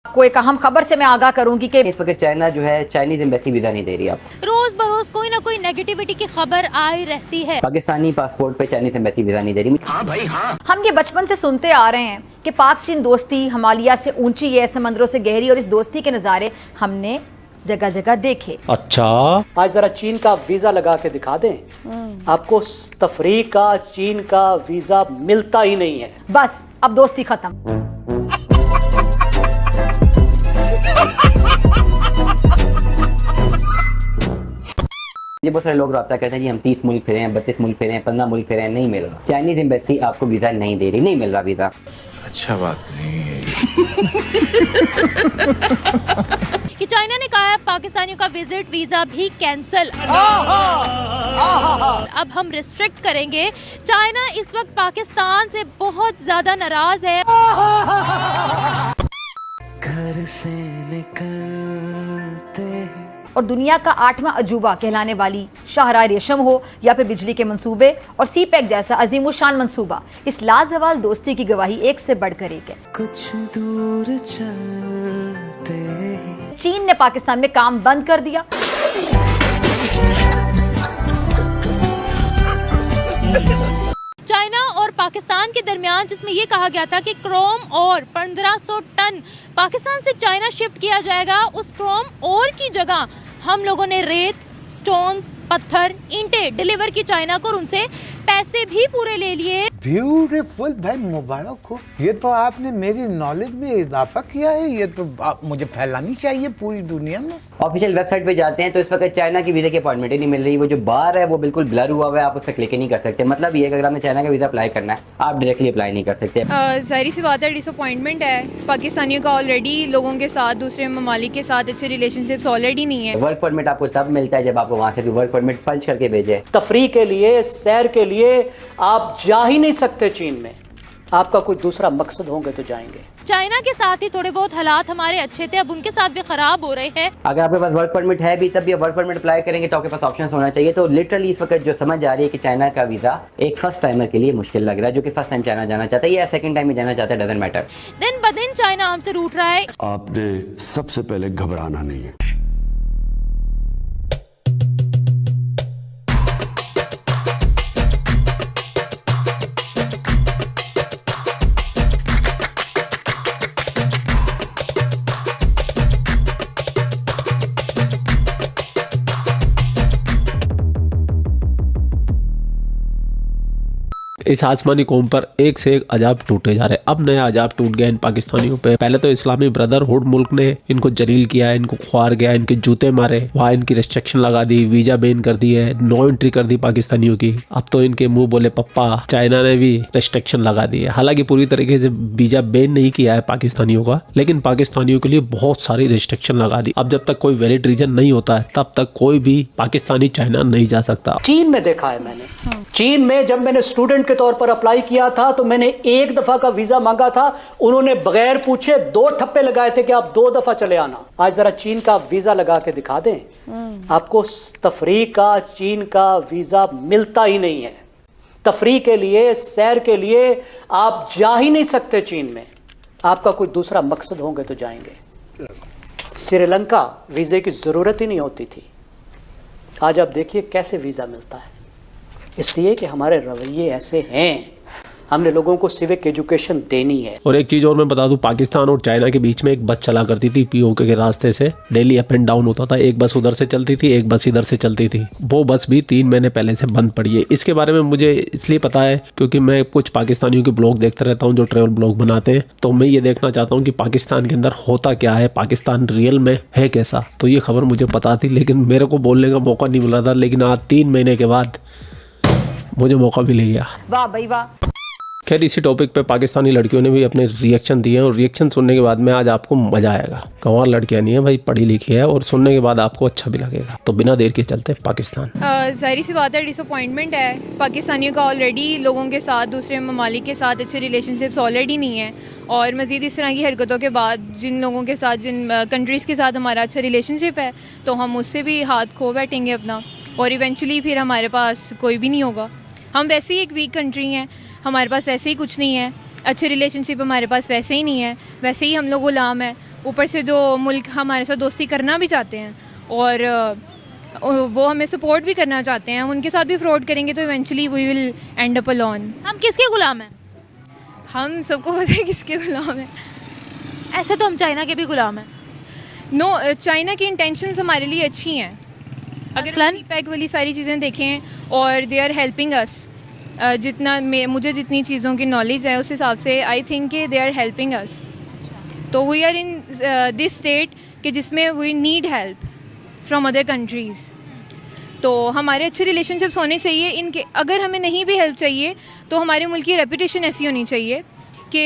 आपको एक अहम खबर से मैं आगाह करूंगी कि इस वक्त चाइना जो है चाइनीज एम्बेसी वीजा नहीं दे रही। आप रोज बरोज कोई ना कोई नेगेटिविटी की खबर आई रहती है। पाकिस्तानी पासपोर्ट पे चाइनीज एम्बेसी वीजा नहीं दे रही। हाँ भाई हाँ, हम ये बचपन से सुनते आ रहे हैं कि पाक चीन दोस्ती हिमालय से ऊंची है, समंदरों से गहरी, और इस दोस्ती के नज़ारे हमने जगह जगह देखे। अच्छा, आज जरा चीन का वीजा लगा के दिखा दें, आपको तफरीक का चीन का वीजा मिलता ही नहीं है। बस अब दोस्ती खत्म। ये बहुत सारे लोग रब्ता करते हैं जी हम 30 मुल्क फिरे हैं, 32 मुल्क फिरे हैं, 15 मुल्क फिरे हैं, नहीं मिल रहा। चाइनीज एम्बेसी आपको वीजा नहीं दे रही, नहीं मिल रहा वीजा। अच्छा बात नहीं है कि चाइना ने कहा है पाकिस्तानियों का विजिट वीजा भी कैंसिल। अब हम रिस्ट्रिक्ट करेंगे। चाइना इस वक्त पाकिस्तान से बहुत ज्यादा नाराज है। घर से निकलते और दुनिया का 8वां अजूबा कहलाने वाली शाहराह रेशम हो या फिर बिजली के मंसूबे और सी पैक जैसा अजीमुशान मंसूबा, इस लाजवाल दोस्ती की गवाही एक से बढ़कर एक है। कुछ दूर चलते चीन ने पाकिस्तान में काम बंद कर दिया। चाइना और पाकिस्तान के दरमियान जिसमें ये कहा गया था कि क्रोम और 1500 टन पाकिस्तान से चाइना शिफ्ट किया जाएगा, उस क्रोम और की जगह हम लोगों ने रेत, स्टोन्स, पत्थर, ईंटें डिलीवर की चाइना को और उनसे पैसे भी पूरे ले लिए। ब्यूटीफुल भाई, मुबारक हो। ये तो आपने मेरी नॉलेज में इजाफा किया है। ये तो मुझे फैलानी चाहिए पूरी दुनिया में। ऑफिशियल वेबसाइट पे जाते हैं तो इस वक्त चाइना की वीजा की अपॉइंटमेंट ही नहीं मिल रही। वो जो बार है वो बिल्कुल ब्लर हुआ हुआ है, आप उस पर क्लिक ही नहीं कर सकते। मतलब ये अगर आपने चाइना का वीजा अप्लाई करना है आप डायरेक्टली अप्लाई नहीं कर सकते। जाहिर सी बात है, डिसअपॉइंटमेंट है। पाकिस्तानियों का ऑलरेडी लोगों के साथ, दूसरे ममालिक के साथ अच्छे रिलेशनशिप्स ऑलरेडी नहीं है। वर्क परमिट आपको तब मिलता है जब आपको वहाँ से भी वर्क परमिट पंच करके भेजे। तफरी के लिए, सैर के लिए आप जा ही नहीं सकते चीन में। आपका कोई दूसरा मकसद होंगे तो जाएंगे। चाइना के साथ ही थोड़े बहुत हालात हमारे अच्छे थे, अब उनके साथ भी खराब हो रहे हैं। अगर आपके पास वर्क परमिट है भी तब भी वर्क परमिट अप्लाई करेंगे तो आपके पास ऑप्शन होना चाहिए। तो लिटरली इस वक्त जो समझ आ रही है कि चाइना का वीजा एक फर्स्ट टाइमर के लिए मुश्किल लग रहा है, जो कि फर्स्ट टाइम चाइना जाना चाहता है या सेकंड टाइम में जाना चाहता है, डजंट मैटर। दिन ब दिन चाइना हमसे रूठ रहा है। आपने सबसे पहले घबराना नहीं है। इस आसमानी कौम पर एक से एक अजाब टूटे जा रहे हैं। अब नया अजाब टूट गया इन पाकिस्तानियों पे। पहले तो इस्लामी ब्रदरहुड मुल्क ने इनको जलील किया, इनको ख्वार गया, इनके जूते मारे, वहाँ इनकी रिस्ट्रिक्शन लगा दी, वीजा बैन कर दी है, नो एंट्री कर दी पाकिस्तानियों की। अब तो इनके मुंह बोले पप्पा चाइना ने भी रिस्ट्रिक्शन लगा दी है। हालांकि पूरी तरीके से वीजा बैन नहीं किया है पाकिस्तानियों का, लेकिन पाकिस्तानियों के लिए बहुत सारी रिस्ट्रिक्शन लगा दी। अब जब तक कोई वैलिड रीजन नहीं होता है तब तक कोई भी पाकिस्तानी चाइना नहीं जा सकता। चीन में देखा है मैंने। चीन में जब मैंने स्टूडेंट के तौर पर अप्लाई किया था तो मैंने एक दफा का वीजा मांगा था, उन्होंने बगैर पूछे 2 ठप्पे लगाए थे कि आप 2 दफा चले आना। आज जरा चीन का वीजा लगा के दिखा दें, आपको तफरीक का चीन का वीजा मिलता ही नहीं है। तफरी के लिए, सैर के लिए आप जा ही नहीं सकते चीन में। आपका कोई दूसरा मकसद होंगे तो जाएंगे। श्रीलंका वीजे की जरूरत ही नहीं होती थी, आज आप देखिए कैसे वीजा मिलता है। इसलिए कि हमारे रवैये ऐसे हैं, हमने लोगों को सिविक एजुकेशन देनी है। और एक चीज और मैं बता दूं, पाकिस्तान और चाइना के बीच में एक बस चला करती थी पीओके के रास्ते से, डेली अप एंड डाउन होता था। एक बस उधर से चलती थी, एक बस इधर से चलती थी। वो बस भी 3 महीने पहले से बंद पड़ी है। इसके बारे में मुझे इसलिए पता है क्योंकि मैं कुछ पाकिस्तानियों के ब्लॉग देखता रहता हूँ जो ट्रेवल ब्लॉग बनाते हैं। तो मैं ये देखना चाहता हूँ कि पाकिस्तान के अंदर होता क्या है, पाकिस्तान रियल में है कैसा। तो ये खबर मुझे पता थी लेकिन मेरे को बोलने का मौका नहीं मिला था, लेकिन आज 3 महीने के बाद मुझे मौका भी ले गया। वाह भाई वाह। खैर इसी टॉपिक पे पाकिस्तानी लड़कियों ने भी अपने रिएक्शन दिए हैं और रिएक्शन सुनने के बाद में आज आपको मजा आएगा। गंवार लड़कियां नहीं है भाई, पढ़ी लिखी है और सुनने के बाद आपको अच्छा भी लगेगा। तो बिना देर के चलते पाकिस्तान। जाहिर सी बात है, डिसअपॉइंटमेंट है। पाकिस्तानियों का ऑलरेडी लोगों के साथ, दूसरे ममालिक के साथ अच्छे रिलेशनशिप्स ऑलरेडी नहीं है, और मज़ीद इस तरह की हरकतों के बाद जिन लोगों के साथ, जिन कंट्रीज़ के साथ हमारा अच्छा रिलेशनशिप है तो हम उससे भी हाथ खो बैठेंगे अपना, और इवेंचुअली फिर हमारे पास कोई भी नहीं होगा। हम वैसे ही एक वीक कंट्री हैं, हमारे पास वैसे ही कुछ नहीं है, अच्छे रिलेशनशिप हमारे पास वैसे ही नहीं है, वैसे ही हम लोग गुलाम हैं। ऊपर से जो मुल्क हमारे साथ दोस्ती करना भी चाहते हैं और वो हमें सपोर्ट भी करना चाहते हैं, हम उनके साथ भी फ्रॉड करेंगे तो eventually we will end up alone. हम किसके गुलाम हैं? हम सबको पता है किसके गुलाम हैं। ऐसे तो हम चाइना के भी गुलाम हैं। नो, चाइना की इंटेंशंस हमारे लिए अच्छी हैं। अगर CPEC वाली सारी चीज़ें देखें और दे आर हेल्पिंग अस, जितना मुझे जितनी चीज़ों की नॉलेज है उस हिसाब से I think they are helping us. तो we are in this state कि जिसमें we need help from other countries, तो हमारे अच्छे रिलेशनशिप्स होने चाहिए इनके। अगर हमें नहीं भी हेल्प चाहिए तो हमारे मुल्क की रेपुटेशन ऐसी होनी चाहिए कि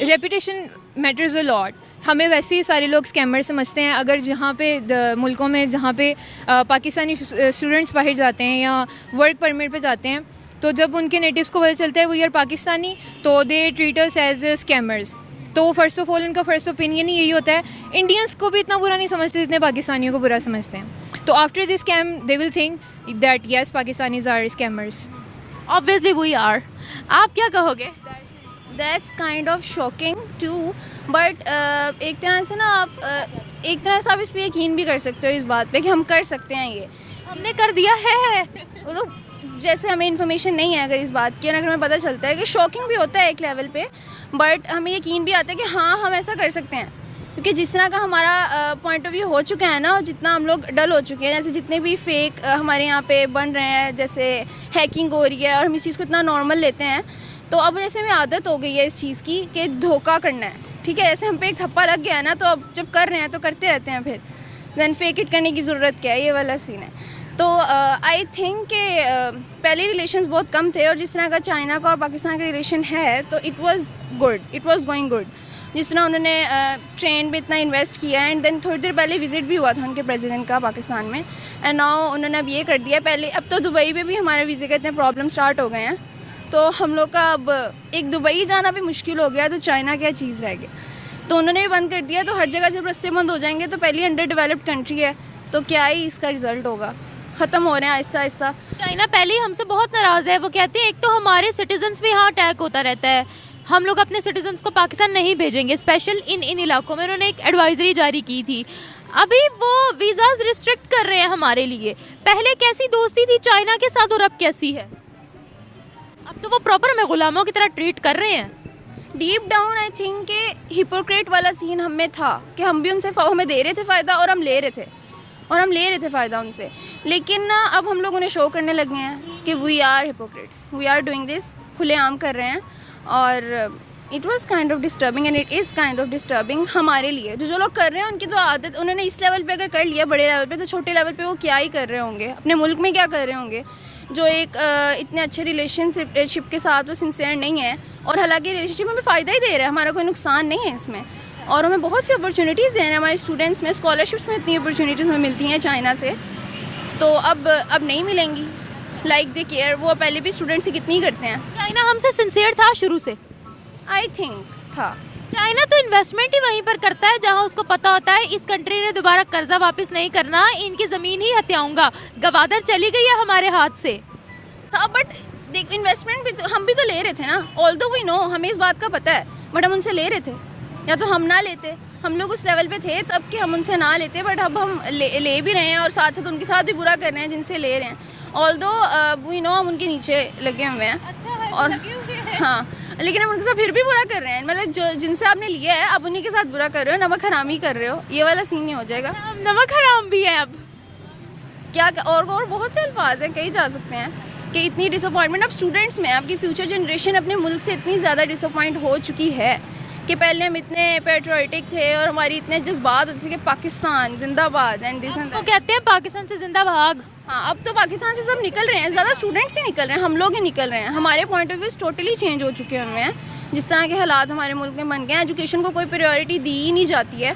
रेपुटेशन मैटर्स अ लॉट। हमें वैसे ही सारे लोग स्कैमर समझते हैं। अगर जहाँ पे मुल्कों में जहाँ पे पाकिस्तानी स्टूडेंट्स बाहर जाते हैं या वर्क परमिट पे जाते हैं, तो जब उनके नेटिव्स को पता चलता है वो यार पाकिस्तानी, तो they treat us as scammers. तो फर्स्ट ऑफ ऑल उनका फर्स्ट ओपिनियन ही यही होता है, इंडियंस को भी इतना बुरा नहीं समझते जितने पाकिस्तानियों को बुरा समझते हैं। तो after this scam they will think that yes Pakistanis are scammers. Obviously we are. आप क्या कहोगे? That's kind of shocking too, but एक तरह से ना आप इस पर यकीन भी कर सकते हो इस बात पे कि हम कर सकते हैं, ये हमने कर दिया है। मतलब जैसे हमें इन्फॉर्मेशन नहीं है अगर इस बात की, अगर हमें पता चलता है कि शॉकिंग भी होता है एक लेवल पे, बट हमें यकीन भी आता है कि हाँ हम ऐसा कर सकते हैं। क्योंकि जिस तरह का हमारा पॉइंट ऑफ व्यू हो चुका है ना, और जितना हम लोग डल हो चुके हैं, जैसे जितने भी फेक हमारे यहाँ पे बन रहे हैं, जैसे हैकिंग हो रही है और हम इस चीज़ को इतना नॉर्मल लेते हैं, तो अब जैसे हमें आदत हो गई है इस चीज़ की कि धोखा करना है। ठीक है, ऐसे हम पे एक थप्पा लग गया है ना, तो अब जब कर रहे हैं तो करते रहते हैं, फिर देन फेक इट करने की ज़रूरत क्या है, ये वाला सीन है। तो आई थिंक कि पहले रिलेशंस बहुत कम थे, और जिस तरह का चाइना का और पाकिस्तान का रिलेशन है तो it was good, it was going good. जिस तरह उन्होंने ट्रेन में इतना इन्वेस्ट किया, एंड देन थोड़ी देर पहले विजिट भी हुआ था उनके प्रेसिडेंट का पाकिस्तान में, एंड नाउ उन्होंने अब ये कर दिया। पहले अब तो दुबई में भी हमारे वीज़े के इतने प्रॉब्लम स्टार्ट हो गए हैं, तो हम लोग का अब एक दुबई जाना भी मुश्किल हो गया, तो चाइना क्या चीज़ रह गई। तो उन्होंने भी बंद कर दिया, तो हर जगह जब रास्ते बंद हो जाएंगे तो पहली अंडर डेवलप्ड कंट्री है, तो क्या ही इसका रिजल्ट होगा, ख़त्म हो रहे हैं आहिस्ता आहिस्ता। चाइना पहले ही हमसे बहुत नाराज़ है। वो कहते हैं एक तो हमारे सिटीजन्स भी यहाँ अटैक होता रहता है, हम लोग अपने सिटीजन्स को पाकिस्तान नहीं भेजेंगे, स्पेशल इन इलाकों में। उन्होंने एक एडवाइजरी जारी की थी, अभी वो वीज़ाज रिस्ट्रिक्ट कर रहे हैं हमारे लिए। पहले कैसी दोस्ती थी चाइना के साथ और अब कैसी है? अब तो वो प्रॉपर हमें गुलामों की तरह ट्रीट कर रहे हैं। डीप डाउन आई थिंक कि हिपोक्रेट वाला सीन हम में था कि हम भी उनसे हमें दे रहे थे फ़ायदा और हम ले रहे थे फ़ायदा उनसे, लेकिन ना अब हम लोग उन्हें शो करने लगे हैं कि we are hypocrites, we are doing this, खुलेआम कर रहे हैं। और it was kind of disturbing and it is kind of disturbing हमारे लिए। जो लोग कर रहे हैं उनकी तो आदत, उन्होंने इस लेवल पे अगर कर लिया बड़े लेवल पे, तो छोटे लेवल पे वो क्या ही कर रहे होंगे, अपने मुल्क में क्या कर रहे होंगे, जो एक इतने अच्छे रिलेशनशिप के साथ वो सिंसियर नहीं है। और हालांकि रिलेशनशिप हमें फ़ायदा ही दे रहा है, हमारा कोई नुकसान नहीं है इसमें, और हमें बहुत सी अपॉर्चुनिटीज़ दे रहे हैं हमारे स्टूडेंट्स में, स्कॉलरशिप्स में इतनी अपॉर्चुनिटीज़ हमें मिलती हैं चाइना से, तो अब नहीं मिलेंगी। लाइक दे केयर, वो पहले भी स्टूडेंट से कितनी करते हैं। चाइना हमसे सिंसियर था शुरू से, आई थिंक था। चाइना तो इन्वेस्टमेंट ही वहीं पर करता है जहां उसको पता होता है इस कंट्री ने दोबारा कर्जा वापस नहीं करना, इनकी ज़मीन ही हत्याऊंगा। गवादर चली गई है हमारे हाथ से था, बट देख इन्वेस्टमेंट भी तो, हम भी तो ले रहे थे ना, ऑल्दो वी नो, हमें इस बात का पता है, बट हम उनसे ले रहे थे, या तो हम ना लेते। हम लोग उस लेवल पे थे तब कि हम उनसे ना लेते, बट अब हम ले भी रहे हैं और साथ साथ उनके साथ भी बुरा कर रहे हैं जिनसे ले रहे हैं। ऑल्दो वी नो हम उनके नीचे लगे हुए हैं। अच्छा है, और हाँ, लेकिन हम उनके साथ फिर भी बुरा कर रहे हैं, मतलब जो जिनसे आपने लिया है आप उन्हीं के साथ बुरा कर रहे हो, नमक हरामी कर रहे हो, ये वाला सीन नहीं हो जाएगा। हम नमक हराम भी है अब क्या, और बहुत से अल्फाज हैं कही जा सकते हैं कि इतनी डिसअपॉइंटमेंट अब स्टूडेंट्स में, आपकी फ्यूचर जनरेशन अपने मुल्क से इतनी ज़्यादा डिसअपॉइंट हो चुकी है कि पहले हम इतने पेट्रियोटिक थे और हमारी इतने जज्बात होते थे कि पाकिस्तान जिंदाबाद एंड दिस एंड वो कहते हैं पाकिस्तान से जिंदा भाग। हाँ, अब तो पाकिस्तान से सब निकल रहे हैं, ज़्यादा स्टूडेंट्स ही निकल रहे हैं, हम लोग ही निकल रहे हैं। हमारे point of view totally change हो चुके हैं, जिस तरह के हालात हमारे मुल्क में बन गए हैं। एजुकेशन को कोई प्रायोरिटी दी ही नहीं जाती है,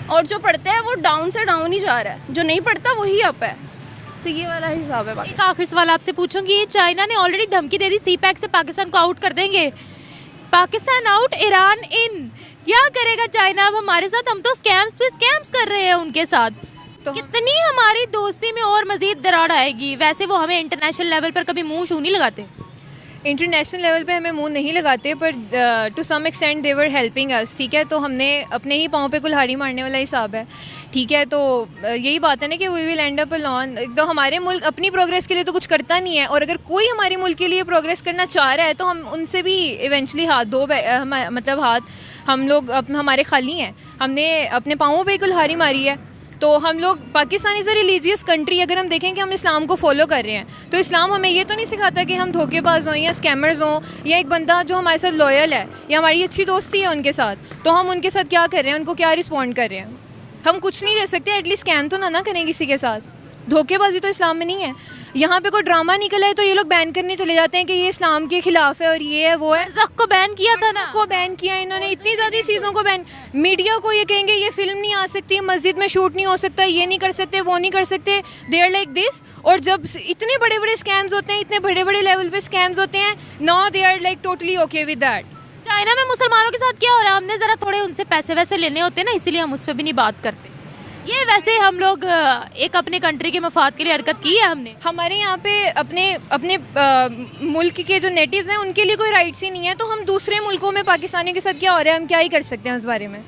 और जो पढ़ता है वो डाउन से डाउन ही जा रहा है, जो नहीं पढ़ता वही अप है। तो ये वाला हिसाब है। एक आखिरी सवाल आपसे पूछूंगी, चाइना ने ऑलरेडी धमकी दे दी CPEC से पाकिस्तान को आउट कर देंगे, पाकिस्तान आउट ईरान इन, क्या करेगा चाइना अब हमारे साथ? हम तो स्कैम्स पे स्कैम्स कर रहे हैं उनके साथ, तो कितनी हमारी दोस्ती में और मजीद दरार आएगी? वैसे वो हमें इंटरनेशनल लेवल पर कभी मुंह छू नहीं लगाते। इंटरनेशनल लेवल पे हमें मुंह नहीं लगाते, पर to some extent they were helping us, ठीक है। तो हमने अपने ही पाँव पे कुल्हाड़ी मारने वाला हिसाब है, ठीक है। तो यही बात है ना कि we will end up alone. तो हमारे मुल्क अपनी प्रोग्रेस के लिए तो कुछ करता नहीं है, और अगर कोई हमारे मुल्क के लिए प्रोग्रेस करना चाह रहा है तो हम उनसे भी इवेंचुअली मतलब हाथ हम लोग हमारे खाली हैं। हमने अपने पाँवों पे कुल्हाड़ी मारी है। तो हम लोग Pakistan is a religious country, अगर हम देखें कि हम इस्लाम को फॉलो कर रहे हैं तो इस्लाम हमें ये तो नहीं सिखाता कि हम धोखेबाज हों या स्कैमर्स हों, या एक बंदा जो हमारे साथ लॉयल है या हमारी अच्छी दोस्ती है उनके साथ, तो हम उनके साथ क्या कर रहे हैं, उनको क्या रिस्पॉन्ड कर रहे हैं। हम कुछ नहीं दे सकते, एटलीस्ट स्कैम तो ना करें किसी के साथ। धोखेबाजी तो इस्लाम में नहीं है। यहाँ पे कोई ड्रामा निकला है तो ये लोग बैन करने चले जाते हैं कि ये इस्लाम के खिलाफ है और ये है वो है। बरज़ख को बैन किया था ना, को बैन किया इन्होंने, इतनी ज़्यादा चीज़ों को बैन। मीडिया को ये कहेंगे ये फिल्म नहीं आ सकती, मस्जिद में शूट नहीं हो सकता, ये नहीं कर सकते, वो नहीं कर सकते, दे आर लाइक दिस। और जब इतने बड़े बड़े स्कैम्स होते हैं, इतने बड़े बड़े लेवल पे स्कैम्स होते हैं, now they are like totally okay with that. China में मुसलमानों के साथ क्या हो रहा है, हमने ज़रा थोड़े उनसे पैसे वैसे लेने होते हैं ना, इसीलिए हम उस पर भी नहीं बात करते। ये वैसे हम लोग एक अपने कंट्री के मफाद के लिए हरकत की है हमने। हमारे यहाँ पे अपने मुल्क के जो नेटिव्स हैं उनके लिए कोई राइट्स ही नहीं है, तो हम दूसरे मुल्कों में पाकिस्तानियों के साथ क्या हो रहा है हम क्या ही कर सकते हैं उस बारे में।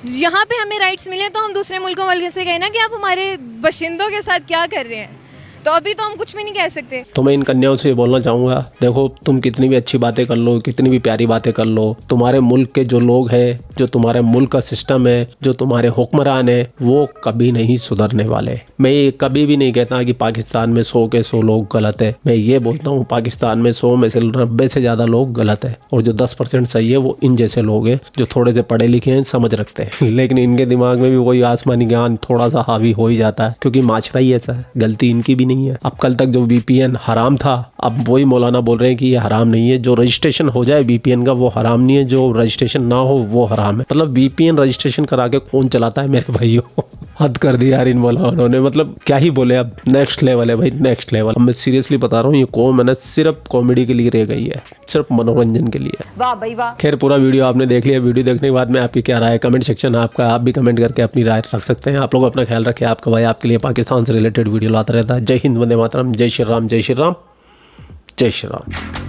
यहाँ पे हमें राइट्स मिले तो हम दूसरे मुल्कों वाले से कहें ना कि आप हमारे बशिंदों के साथ क्या कर रहे हैं, तो अभी तो हम कुछ भी नहीं कह सकते। तो मैं इन कन्याओं से बोलना चाहूँगा, देखो तुम कितनी भी अच्छी बातें कर लो, कितनी भी प्यारी बातें कर लो, तुम्हारे मुल्क के जो लोग हैं, जो तुम्हारे मुल्क का सिस्टम है, जो तुम्हारे हुक्मरान है, वो कभी नहीं सुधरने वाले। मैं ये कभी भी नहीं कहता कि पाकिस्तान में 100 के 100 लोग गलत है। मैं ये बोलता हूँ पाकिस्तान में 100 में से 90 से ज़्यादा लोग गलत है, और जो 10% सही है वो इन जैसे लोग हैं जो थोड़े से पढ़े लिखे हैं, समझ रखते हैं, लेकिन इनके दिमाग में भी वही आसमानी ज्ञान थोड़ा सा हावी हो ही जाता है, क्योंकि माशरा ही ऐसा है, गलती इनकी भी नहीं है। अब कल तक जो VPN हराम था, अब वही मौलाना बोल रहे हैं कि ये हराम नहीं है। जो रजिस्ट्रेशन हो जाए VPN का वो हराम नहीं है, जो रजिस्ट्रेशन ना हो वो हराम है। मतलब VPN रजिस्ट्रेशन करा के कौन चलाता है मेरे भाइयों, हद कर दी यार इन मौलानों ने। मतलब क्या ही बोले, अब नेक्स्ट लेवल है भाई, नेक्स्ट लेवल। मैं सीरियसली बता रहा हूँ, ये कौम है ना सिर्फ कॉमेडी के लिए रह गई है, सिर्फ मनोरंजन के लिए। वाह भाई वाह। खैर पूरा वीडियो आपने देख लिया। वीडियो देखने के बाद में आपकी क्या राय है, कमेंट सेक्शन आपका, आप भी कमेंट करके अपनी राय रख सकते हैं। आप लोग अपना ख्याल रखें, आपका भाई आपके लिए पाकिस्तान से रिलेटेड वीडियो लाता रहता है। जय हिंद, वंदे मातरम, जय श्री राम, जय श्री राम, जय श्री राम।